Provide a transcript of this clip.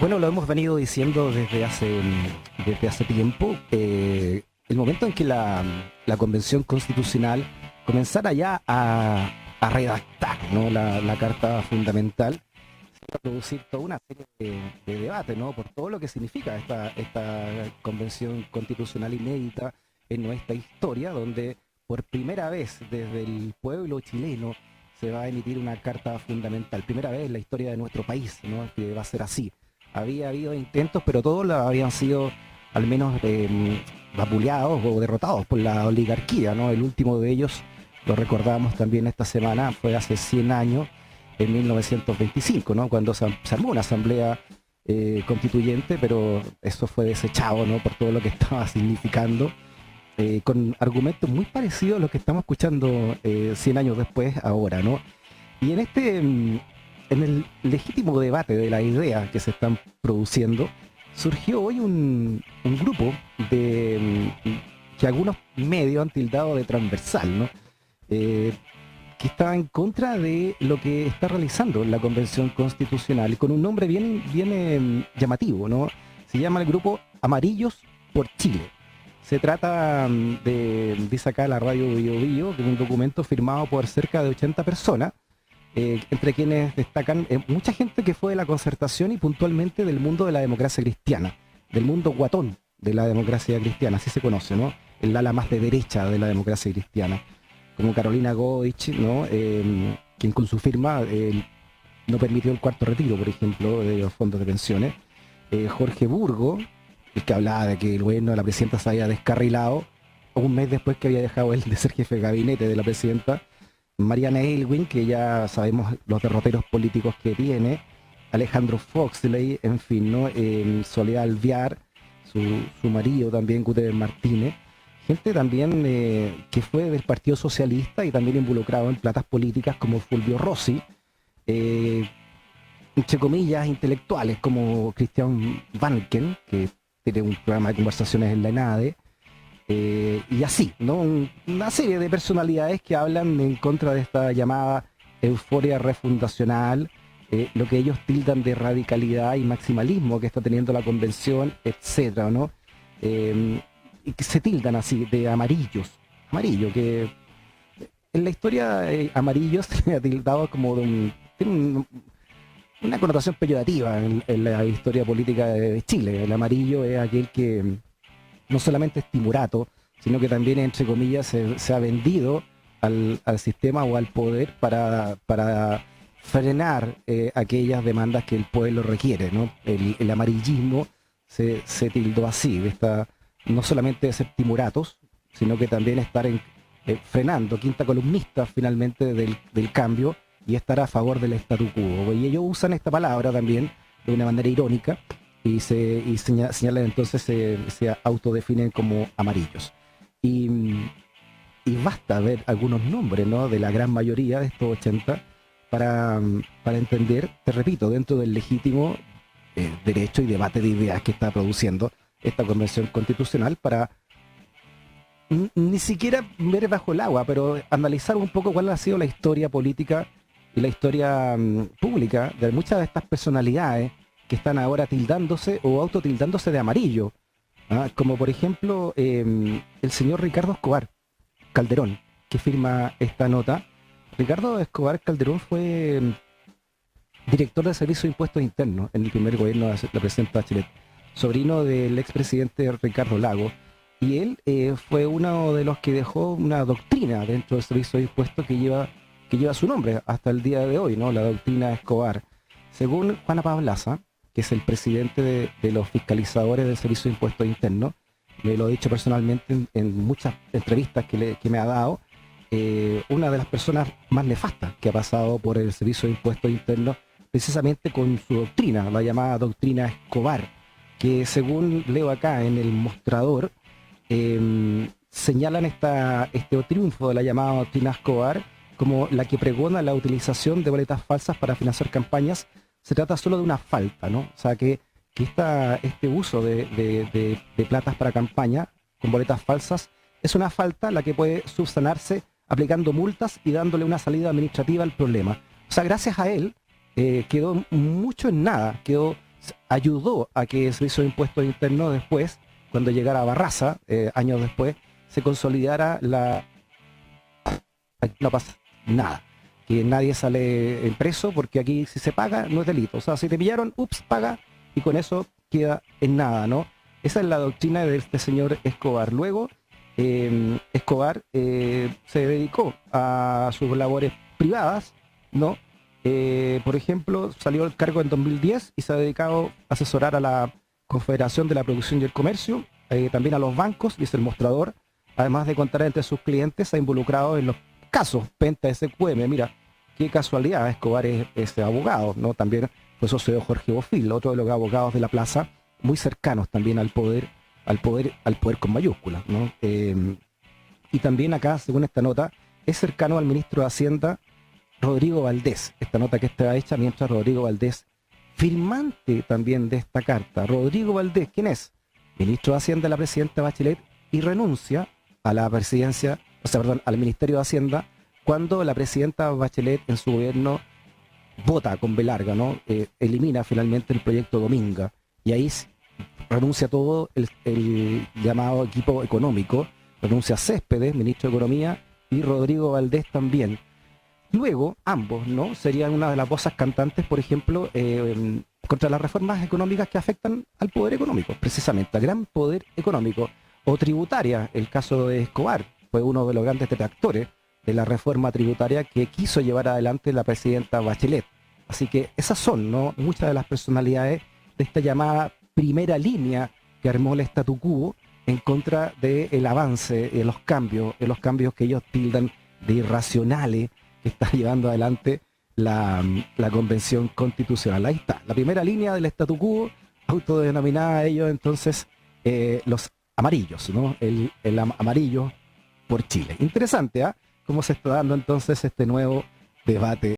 Bueno, lo hemos venido diciendo desde hace tiempo. El momento en que la Convención Constitucional comenzara ya a redactar, ¿no?, la Carta Fundamental, se va a producir toda una serie de debates, ¿no?, por todo lo que significa esta Convención Constitucional inédita en nuestra historia, donde por primera vez desde el pueblo chileno se va a emitir una Carta Fundamental. Primera vez en la historia de nuestro país, ¿no?, que va a ser así. Había habido intentos, pero todos habían sido al menos vapuleados o derrotados por la oligarquía, ¿no? El último de ellos, lo recordábamos también esta semana, fue hace 100 años, en 1925, ¿no?, cuando se armó una asamblea constituyente, pero eso fue desechado, ¿no?, por todo lo que estaba significando, con argumentos muy parecidos a los que estamos escuchando 100 años después, ahora, ¿no? Y en el legítimo debate de las ideas que se están produciendo, surgió hoy un grupo que algunos medios han tildado de transversal, ¿no? Que está en contra de lo que está realizando la Convención Constitucional, con un nombre bien llamativo, ¿no? Se llama el grupo Amarillos por Chile. Se trata dice acá la radio Bio Bio, que es un documento firmado por cerca de 80 personas, entre quienes destacan mucha gente que fue de la Concertación y puntualmente del mundo de la democracia cristiana, del mundo guatón de la democracia cristiana, así se conoce, ¿no? El ala más de derecha de la democracia cristiana, como Carolina Goich, ¿no? Quien con su firma no permitió el cuarto retiro, por ejemplo, de los fondos de pensiones. Jorge Burgo, el que hablaba de que el gobierno de la presidenta se había descarrilado, un mes después que había dejado él de ser jefe de gabinete de la presidenta. Mariana Aylwin, que ya sabemos los derroteros políticos que tiene. Alejandro Foxley, en fin, ¿no? Soledad Alvear, su marido también, Guterres Martínez. Gente también que fue del Partido Socialista y también involucrado en platas políticas como Fulvio Rossi, entre comillas, intelectuales como Christian Vanken, que tiene un programa de conversaciones en la ENADE, y así, ¿no? Una serie de personalidades que hablan en contra de esta llamada euforia refundacional, lo que ellos tildan de radicalidad y maximalismo que está teniendo la convención, etcétera, ¿no? Y que se tildan así de amarillos, amarillo, que en la historia amarillos se le ha tildado como tiene una connotación peyorativa en la historia política de Chile. El amarillo es aquel que no solamente es timurato, sino que también, entre comillas, se ha vendido al sistema o al poder para frenar aquellas demandas que el pueblo requiere, ¿no? El amarillismo se tildó así, no solamente de ser timuratos, sino que también estar frenando, quinta columnista finalmente del cambio, y estar a favor del statu quo. Y ellos usan esta palabra también de una manera irónica, y señalan entonces, se autodefinen como amarillos. Y basta ver algunos nombres, ¿no?, de la gran mayoría de estos 80 para entender, te repito, dentro del legítimo derecho y debate de ideas que está produciendo esta Convención Constitucional, para ni siquiera ver bajo el agua, pero analizar un poco cuál ha sido la historia política y la historia pública de muchas de estas personalidades que están ahora tildándose o autotildándose de amarillo, ¿ah? Como por ejemplo el señor Ricardo Escobar Calderón, que firma esta nota. Ricardo Escobar Calderón fue director del Servicio de Impuestos Internos en el primer gobierno de la presidenta Bachelet, sobrino del expresidente Ricardo Lagos, y él fue uno de los que dejó una doctrina dentro del Servicio de Impuestos que lleva su nombre hasta el día de hoy, ¿no? La doctrina Escobar. Según Juana Pablaza, que es el presidente de los fiscalizadores del Servicio de Impuestos Internos, me lo he dicho personalmente en muchas entrevistas que me ha dado, una de las personas más nefastas que ha pasado por el Servicio de Impuestos Internos, precisamente con su doctrina, la llamada doctrina Escobar, que según leo acá en el mostrador, señalan este triunfo de la llamada doctrina Escobar como la que pregona la utilización de boletas falsas para financiar campañas. Se trata solo de una falta, ¿no? O sea, que este uso de platas para campaña con boletas falsas es una falta la que puede subsanarse aplicando multas y dándole una salida administrativa al problema. O sea, gracias a él quedó mucho en nada, quedó ayudó a que el Servicio de Impuestos Internos después, cuando llegara Barraza, años después, se consolidara aquí no pasa nada, que nadie sale preso porque aquí si se paga no es delito, o sea, si te pillaron, ups, paga, y con eso queda en nada, ¿no? Esa es la doctrina de este señor Escobar. Luego, Escobar se dedicó a sus labores privadas, ¿no? Por ejemplo, salió del cargo en 2010 y se ha dedicado a asesorar a la Confederación de la Producción y el Comercio, también a los bancos, y es el mostrador, además de contar entre sus clientes, ha involucrado en los casos Penta SQM. Mira, qué casualidad, Escobar es abogado, ¿no? También fue socio de Jorge Bofill, otro de los abogados de la plaza, muy cercanos también al poder con mayúsculas, ¿no? Y también acá, según esta nota, es cercano al ministro de Hacienda, Rodrigo Valdés. Esta nota que está hecha mientras Rodrigo Valdés, firmante también de esta carta. Rodrigo Valdés, ¿quién es? Ministro de Hacienda de la presidenta Bachelet, y renuncia a la presidencia, al Ministerio de Hacienda, cuando la presidenta Bachelet en su gobierno vota con B larga, ¿no? Elimina finalmente el proyecto Dominga, y ahí renuncia todo el llamado equipo económico, renuncia Céspedes, ministro de Economía, y Rodrigo Valdés también. Luego, ambos, ¿no? Serían una de las voces cantantes, por ejemplo, contra las reformas económicas que afectan al poder económico, precisamente, al gran poder económico. O tributaria, el caso de Escobar, fue uno de los grandes detractores de la reforma tributaria que quiso llevar adelante la presidenta Bachelet. Así que esas son, ¿no?, muchas de las personalidades de esta llamada primera línea que armó el statu quo en contra del avance, de los cambios que ellos tildan de irracionales que está llevando adelante la Convención Constitucional. Ahí está, la primera línea del statu quo, autodenominada ellos entonces los amarillos, ¿no? El amarillo por Chile. Interesante, ¿ah? Cómo se está dando entonces este nuevo debate.